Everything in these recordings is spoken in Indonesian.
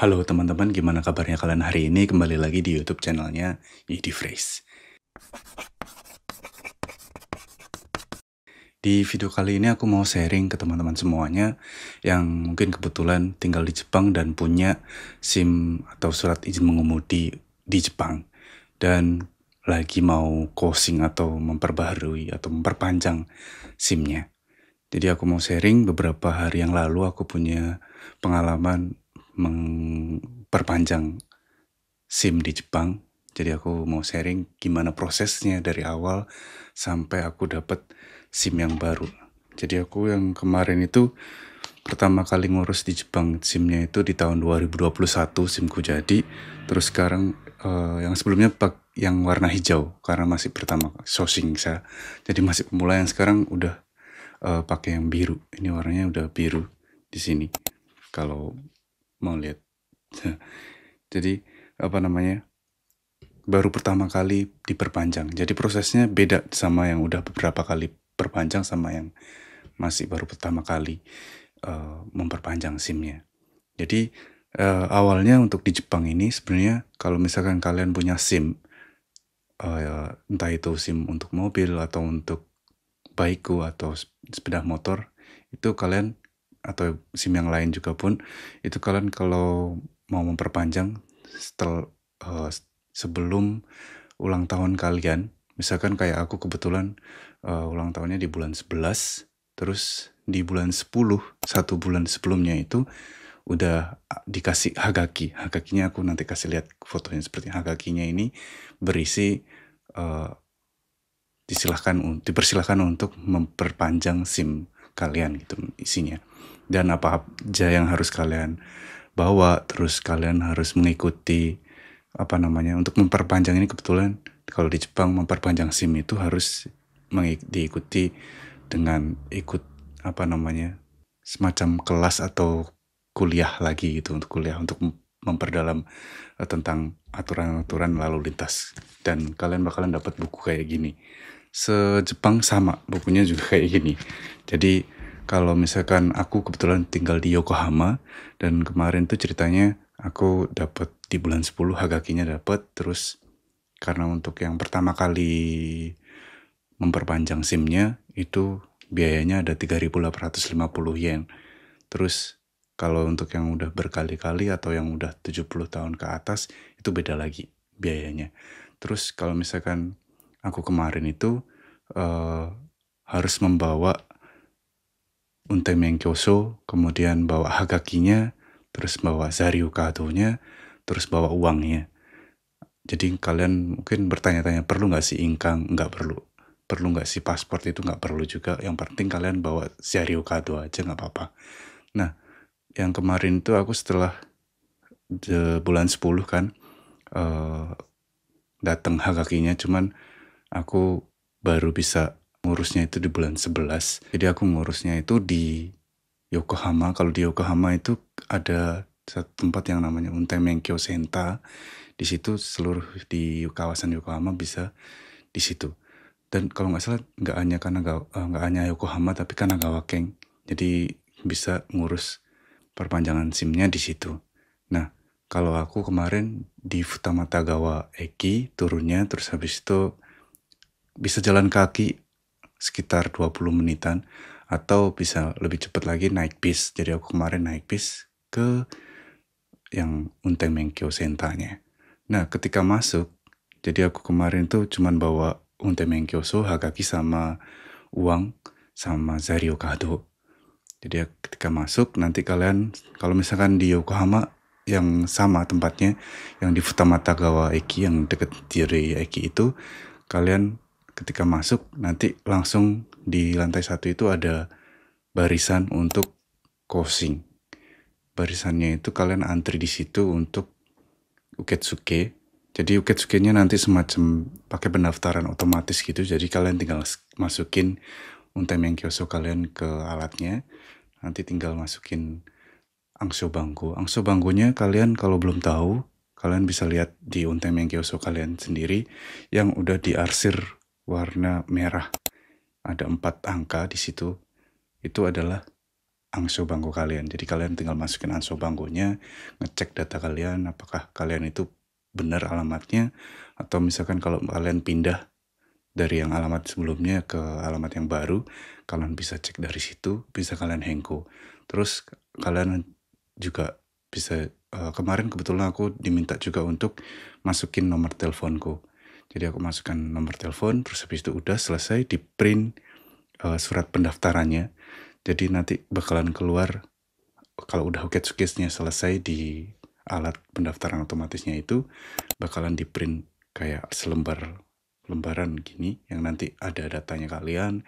Halo teman-teman, gimana kabarnya kalian hari ini? Kembali lagi di YouTube channelnya Yidi Phrase. Di video kali ini aku mau sharing ke teman-teman semuanya yang mungkin kebetulan tinggal di Jepang dan punya SIM atau surat izin mengemudi di Jepang dan lagi mau closing atau memperbaharui atau memperpanjang SIM-nya. Jadi aku mau sharing beberapa hari yang lalu aku punya pengalaman memperpanjang SIM di Jepang. Jadi aku mau sharing gimana prosesnya dari awal sampai aku dapat SIM yang baru. Jadi aku yang kemarin itu pertama kali ngurus di Jepang SIM-nya itu di tahun 2021 SIM-ku jadi. Terus sekarang yang sebelumnya yang warna hijau karena masih pertama sourcing saya. Jadi masih pemula, yang sekarang udah pakai yang biru. Ini warnanya udah biru di sini. Kalau mau lihat. Jadi apa namanya? Baru pertama kali diperpanjang. Jadi prosesnya beda sama yang udah beberapa kali perpanjang sama yang masih baru pertama kali memperpanjang SIM-nya. Jadi awalnya untuk di Jepang ini sebenarnya kalau misalkan kalian punya SIM, entah itu SIM untuk mobil atau untuk baiku atau sepeda motor, itu kalian atau SIM yang lain juga pun, itu kalian kalau mau memperpanjang sebelum ulang tahun kalian, misalkan kayak aku kebetulan ulang tahunnya di bulan 11, terus di bulan 10, 1 bulan sebelumnya itu udah dikasih hagaki. Hagakinya aku nanti kasih lihat fotonya seperti hagakinya ini berisi dipersilahkan untuk memperpanjang SIM kalian gitu isinya. Dan apa aja yang harus kalian bawa, terus kalian harus mengikuti untuk memperpanjang ini. Kebetulan kalau di Jepang memperpanjang SIM itu harus diikuti dengan ikut semacam kelas atau kuliah lagi gitu, untuk kuliah untuk memperdalam tentang aturan-aturan lalu lintas, dan kalian bakalan dapat buku kayak gini. Se-Jepang sama bukunya juga kayak gini. Jadi kalau misalkan aku kebetulan tinggal di Yokohama, dan kemarin tuh ceritanya aku dapat di bulan 10 hagakinya dapat. Terus karena untuk yang pertama kali memperpanjang SIM-nya itu biayanya ada 3.850 yen. Terus kalau untuk yang udah berkali-kali atau yang udah 70 tahun ke atas itu beda lagi biayanya. Terus kalau misalkan aku kemarin itu harus membawa unte menkyoso, kemudian bawa hagakinya, terus bawa Zaryu Kado-nya, terus bawa uangnya. Jadi kalian mungkin bertanya-tanya, perlu nggak sih ingkang? Nggak perlu. Perlu nggak sih paspor? Itu nggak perlu juga. Yang penting kalian bawa Zaryu Kado aja, nggak apa-apa. Nah, yang kemarin itu aku setelah bulan 10 kan, datang hagakinya, cuman aku baru bisa ngurusnya itu di bulan 11. Jadi aku ngurusnya itu di Yokohama. Kalau di Yokohama itu ada satu tempat yang namanya Untemenkyo Senta. Di situ seluruh di kawasan Yokohama bisa di situ. Dan kalau nggak salah nggak hanya Yokohama tapi Kanagawa Ken. Jadi bisa ngurus perpanjangan SIM-nya di situ. Nah, kalau aku kemarin di Futamatagawa Eki turunnya, terus habis itu bisa jalan kaki sekitar 20 menitan, atau bisa lebih cepat lagi naik bis. Jadi aku kemarin naik bis ke yang Untemenkyo Sentanya. Nah, ketika masuk, jadi aku kemarin tuh cuman bawa Untemenkyoso, hagaki sama uang sama Zaryu Kado. Jadi ketika masuk, nanti kalian kalau misalkan di Yokohama yang sama tempatnya, yang di Futamatagawa Eki yang deket dari Eki itu, kalian ketika masuk nanti langsung di lantai 1 itu ada barisan untuk kosing. Barisannya itu kalian antri di situ untuk uketsuke. Jadi uketsuke-nya nanti semacam pakai pendaftaran otomatis gitu. Jadi kalian tinggal masukin untemenkyoso kalian ke alatnya. Nanti tinggal masukin angsho banggo. Angsho banggonya kalian kalau belum tahu, kalian bisa lihat di untemenkyoso kalian sendiri yang udah diarsir warna merah. Ada 4 angka di situ. Itu adalah angso bangku kalian. Jadi kalian tinggal masukin angso bangkunya, ngecek data kalian apakah kalian itu benar alamatnya, atau misalkan kalau kalian pindah dari yang alamat sebelumnya ke alamat yang baru, kalian bisa cek dari situ, bisa kalian hengko. Terus kalian juga bisa, kemarin kebetulan aku diminta juga untuk masukin nomor teleponku. Jadi aku masukkan nomor telepon, terus habis itu udah selesai di print surat pendaftarannya. Jadi nanti bakalan keluar kalau udah Uketsuki-nya selesai di alat pendaftaran otomatisnya itu, bakalan di print kayak lembaran gini yang nanti ada datanya kalian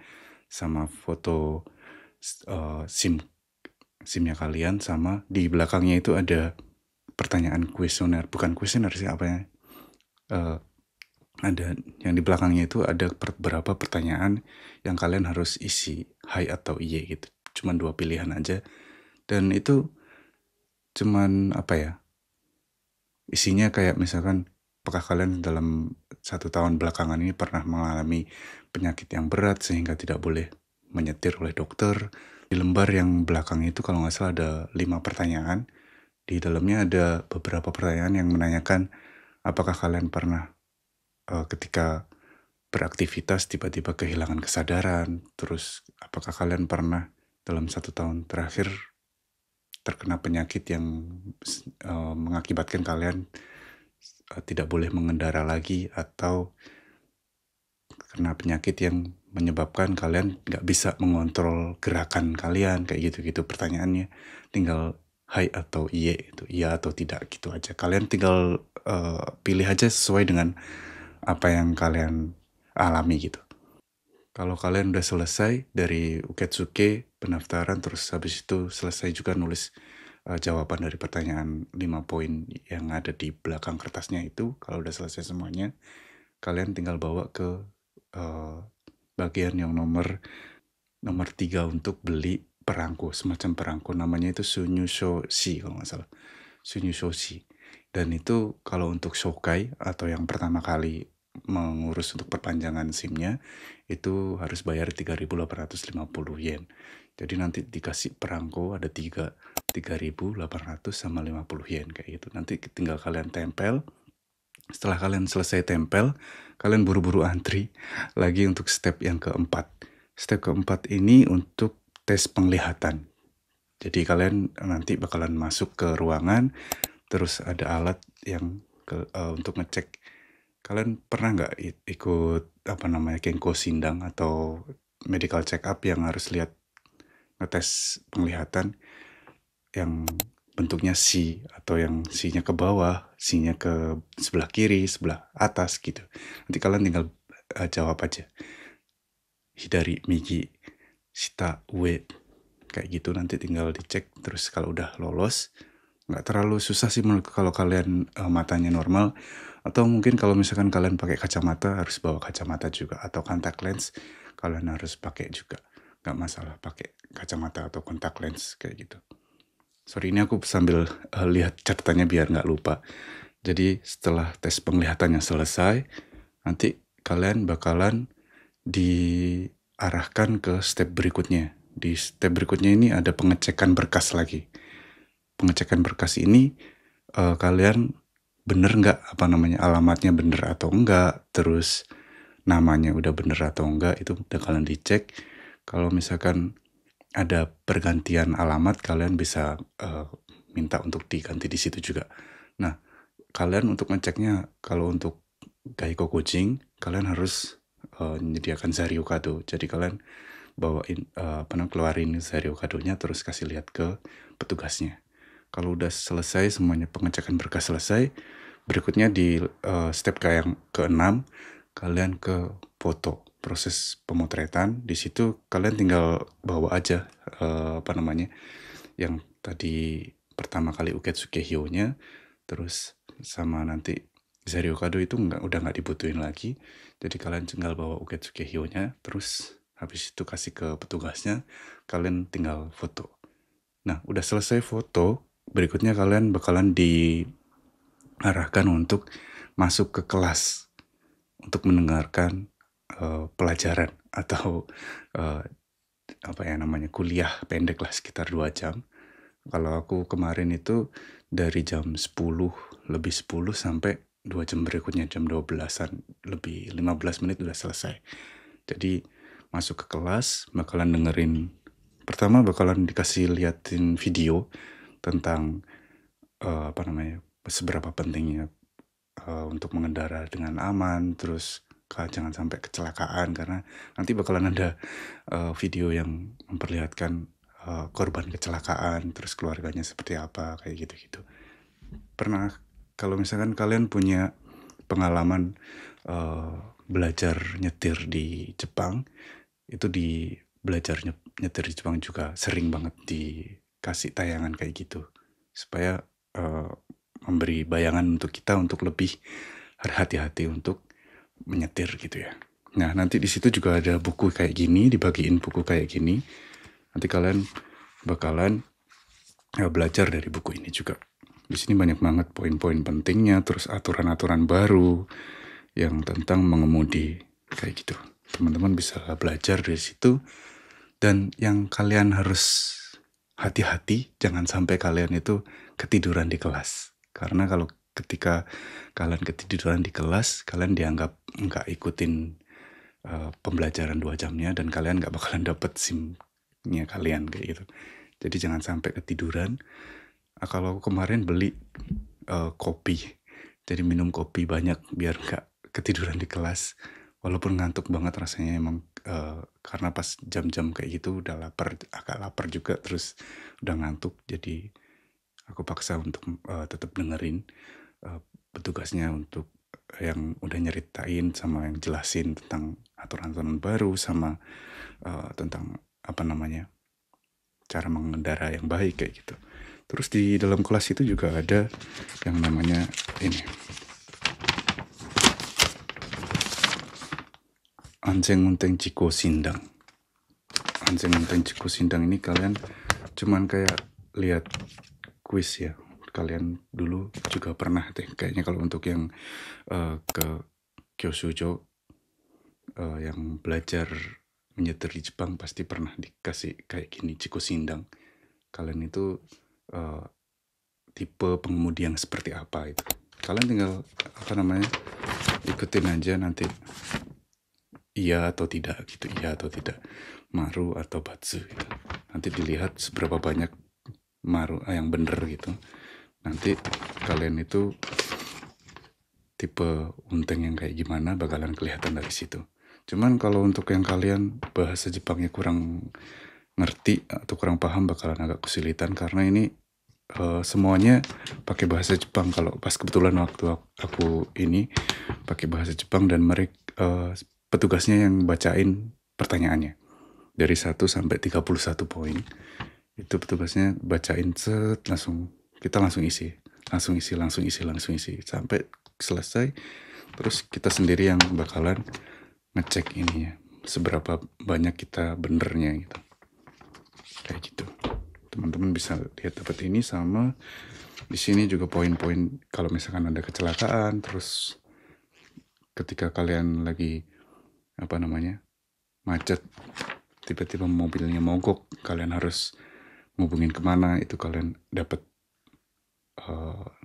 sama foto SIM-nya kalian, sama di belakangnya itu ada pertanyaan kuesioner, bukan kuesioner sih apa ya, ada yang di belakangnya itu ada beberapa pertanyaan yang kalian harus isi hai atau iye gitu, cuman 2 pilihan aja, dan itu cuman apa ya, isinya kayak misalkan apakah kalian dalam 1 tahun belakangan ini pernah mengalami penyakit yang berat sehingga tidak boleh menyetir oleh dokter. Di lembar yang belakang itu kalau nggak salah ada 5 pertanyaan. Di dalamnya ada beberapa pertanyaan yang menanyakan apakah kalian pernah ketika beraktivitas tiba-tiba kehilangan kesadaran. Terus apakah kalian pernah dalam 1 tahun terakhir terkena penyakit yang mengakibatkan kalian tidak boleh mengendara lagi, atau kena penyakit yang menyebabkan kalian nggak bisa mengontrol gerakan kalian, kayak gitu-gitu pertanyaannya. Tinggal hai atau iye, itu iya atau tidak gitu aja. Kalian tinggal pilih aja sesuai dengan apa yang kalian alami gitu. Kalau kalian udah selesai dari Uketsuki pendaftaran, terus habis itu selesai juga nulis jawaban dari pertanyaan 5 poin yang ada di belakang kertasnya itu, kalau udah selesai semuanya, kalian tinggal bawa ke bagian yang nomor 3 untuk beli perangko, semacam perangko, namanya itu Sunyushoshi kalau nggak salah, Sunyushoshi. Dan itu kalau untuk shokai atau yang pertama kali mengurus untuk perpanjangan SIM-nya itu harus bayar 3.850 yen. Jadi nanti dikasih perangko ada 3.800 sama 50 yen kayak gitu. Nanti tinggal kalian tempel. Setelah kalian selesai tempel, kalian buru-buru antri lagi untuk step yang keempat. Step keempat ini untuk tes penglihatan. Jadi kalian nanti bakalan masuk ke ruangan, terus ada alat yang untuk ngecek. Kalian pernah nggak ikut Kenko Sindang atau medical check up yang harus lihat ngetes penglihatan yang bentuknya C, atau yang C-nya ke bawah, C-nya ke sebelah kiri, sebelah atas gitu. Nanti kalian tinggal jawab aja. Hidari, migi, shita, ue, kayak gitu. Nanti tinggal dicek. Terus kalau udah lolos, nggak terlalu susah sih menurut kalau kalian matanya normal. Atau mungkin kalau misalkan kalian pakai kacamata, harus bawa kacamata juga. Atau contact lens, kalian harus pakai juga. Nggak masalah pakai kacamata atau contact lens kayak gitu. Sorry, ini aku sambil lihat catatannya biar nggak lupa. Jadi setelah tes penglihatannya selesai, nanti kalian bakalan diarahkan ke step berikutnya. Di step berikutnya ini ada pengecekan berkas lagi. Pengecekan berkas ini kalian bener nggak alamatnya bener atau enggak, terus namanya udah bener atau enggak, itu udah kalian dicek. Kalau misalkan ada pergantian alamat, kalian bisa minta untuk diganti di situ juga. Nah, kalian untuk ngeceknya, kalau untuk Gaiko Kucing, kalian harus menyediakan Zario Kado. Jadi kalian bawain keluarin Zario Kadonya, terus kasih lihat ke petugasnya. Kalau udah selesai semuanya, pengecekan berkas selesai, berikutnya di step yang ke-6, kalian ke foto, proses pemotretan. Di situ kalian tinggal bawa aja yang tadi pertama kali Uketsuki Hyo-nya, terus sama nanti Zario Kado itu udah nggak dibutuhin lagi. Jadi kalian tinggal bawa Uketsuki Hyo-nya, terus habis itu kasih ke petugasnya, kalian tinggal foto. Nah, udah selesai foto, berikutnya kalian bakalan diarahkan untuk masuk ke kelas untuk mendengarkan pelajaran atau kuliah pendek lah sekitar 2 jam. Kalau aku kemarin itu dari jam 10 lebih 10 sampai 2 jam berikutnya jam 12-an lebih 15 menit udah selesai. Jadi masuk ke kelas pertama bakalan dikasih liatin video tentang seberapa pentingnya untuk mengendara dengan aman, terus jangan sampai kecelakaan karena nanti bakalan ada video yang memperlihatkan korban kecelakaan, terus keluarganya seperti apa, kayak gitu-gitu. Pernah, kalau misalkan kalian punya pengalaman belajar nyetir di Jepang, itu di belajar nyetir di Jepang juga sering banget dikasih tayangan kayak gitu, supaya memberi bayangan untuk kita untuk lebih hati-hati untuk menyetir gitu ya. Nah, nanti di situ juga ada buku kayak gini, dibagiin buku kayak gini. Nanti kalian bakalan belajar dari buku ini juga. Di sini banyak banget poin-poin pentingnya, terus aturan-aturan baru yang tentang mengemudi kayak gitu. Teman-teman bisa belajar dari situ. Dan yang kalian harus hati-hati, jangan sampai kalian itu ketiduran di kelas. Karena kalau ketika kalian ketiduran di kelas, kalian dianggap nggak ikutin pembelajaran 2 jamnya dan kalian nggak bakalan dapet SIM-nya kalian kayak gitu. Jadi jangan sampai ketiduran. Kalau kemarin beli kopi, jadi minum kopi banyak biar nggak ketiduran di kelas. Walaupun ngantuk banget rasanya emang karena pas jam-jam kayak gitu udah agak lapar juga, terus udah ngantuk. Jadi aku paksa untuk tetap dengerin petugasnya untuk yang udah nyeritain sama yang jelasin tentang aturan-aturan baru sama tentang cara mengendara yang baik kayak gitu. Terus di dalam kelas itu juga ada yang namanya ini, Anjing Unteng Ciko Sindang. Anjing Unteng Ciko Sindang ini kalian cuman kayak lihat kuis ya. Kalian dulu juga pernah deh kayaknya kalau untuk yang ke Kyosujo yang belajar menyetir di Jepang pasti pernah dikasih kayak gini, Ciko Sindang. Kalian itu tipe pengemudi yang seperti apa itu. Kalian tinggal ikutin aja nanti iya atau tidak gitu, iya atau tidak, maru atau batsu gitu. Nanti dilihat seberapa banyak maru yang bener gitu. Nanti kalian itu tipe unteng yang kayak gimana bakalan kelihatan dari situ. Cuman kalau untuk yang kalian bahasa Jepangnya kurang ngerti atau kurang paham bakalan agak kesulitan karena ini semuanya pakai bahasa Jepang. Kalau pas kebetulan waktu aku ini pakai bahasa Jepang dan mereka petugasnya yang bacain pertanyaannya dari 1 sampai 31 poin. Itu petugasnya bacain kita langsung isi sampai selesai. Terus kita sendiri yang bakalan ngecek ininya seberapa banyak kita benernya gitu. Kayak gitu. Teman-teman bisa lihat dapat ini, sama di sini juga poin-poin kalau misalkan ada kecelakaan, terus ketika kalian lagi macet, tiba-tiba mobilnya mogok, kalian harus ngubungin kemana, itu kalian dapat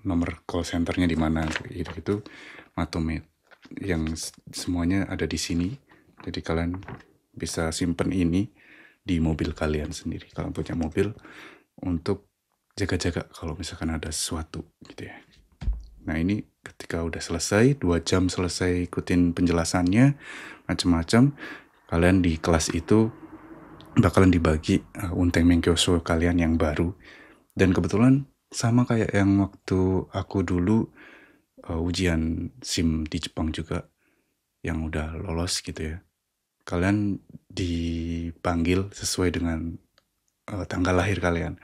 nomor call centernya di mana gitu, Matomet yang semuanya ada di sini. Jadi kalian bisa simpen ini di mobil kalian sendiri kalau punya mobil untuk jaga-jaga kalau misalkan ada sesuatu gitu ya. Nah ini ketika udah selesai 2 jam selesai ikutin penjelasannya macam-macam, kalian di kelas itu bakalan dibagi unteng menkyoso kalian yang baru. Dan kebetulan sama kayak yang waktu aku dulu ujian SIM di Jepang juga yang udah lolos gitu ya. Kalian dipanggil sesuai dengan tanggal lahir kalian.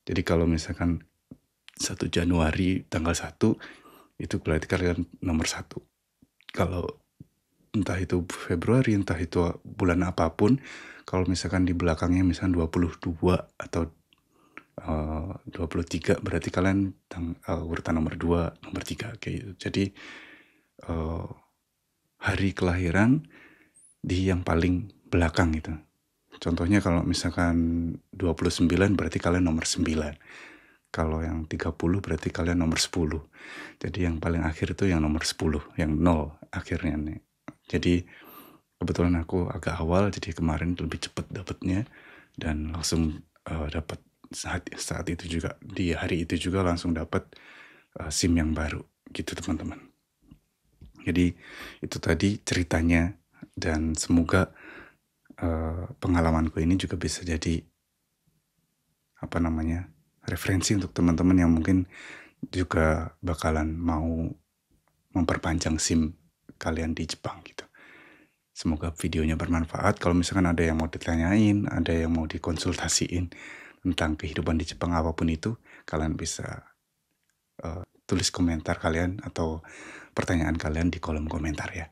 Jadi kalau misalkan 1 Januari tanggal 1, itu berarti kalian nomor 1. Kalau entah itu Februari, entah itu bulan apapun, kalau misalkan di belakangnya misalkan 22 atau 23, berarti kalian urutan nomor 2, nomor 3 kayak gitu. Jadi hari kelahiran di yang paling belakang itu. Contohnya kalau misalkan 29 berarti kalian nomor 9. Kalau yang 30 berarti kalian nomor 10. Jadi yang paling akhir itu yang nomor 10, yang 0 akhirnya nih. Jadi kebetulan aku agak awal, jadi kemarin lebih cepat dapatnya dan langsung dapat saat itu juga, di hari itu juga langsung dapat SIM yang baru gitu teman-teman. Jadi itu tadi ceritanya, dan semoga pengalamanku ini juga bisa jadi referensi untuk teman-teman yang mungkin juga bakalan mau memperpanjang SIM kalian di Jepang gitu. Semoga videonya bermanfaat. Kalau misalkan ada yang mau ditanyain, ada yang mau dikonsultasiin tentang kehidupan di Jepang apapun itu, kalian bisa tulis komentar kalian atau pertanyaan kalian di kolom komentar ya.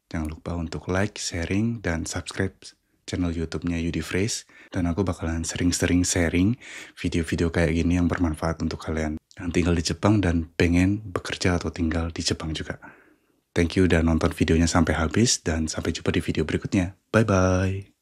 Jangan lupa untuk like, sharing, dan subscribe channel YouTube-nya Yudi Phrase. Dan aku bakalan sering-sering sharing video-video kayak gini yang bermanfaat untuk kalian yang tinggal di Jepang dan pengen bekerja atau tinggal di Jepang juga. Thank you udah nonton videonya sampai habis, dan sampai jumpa di video berikutnya. Bye-bye.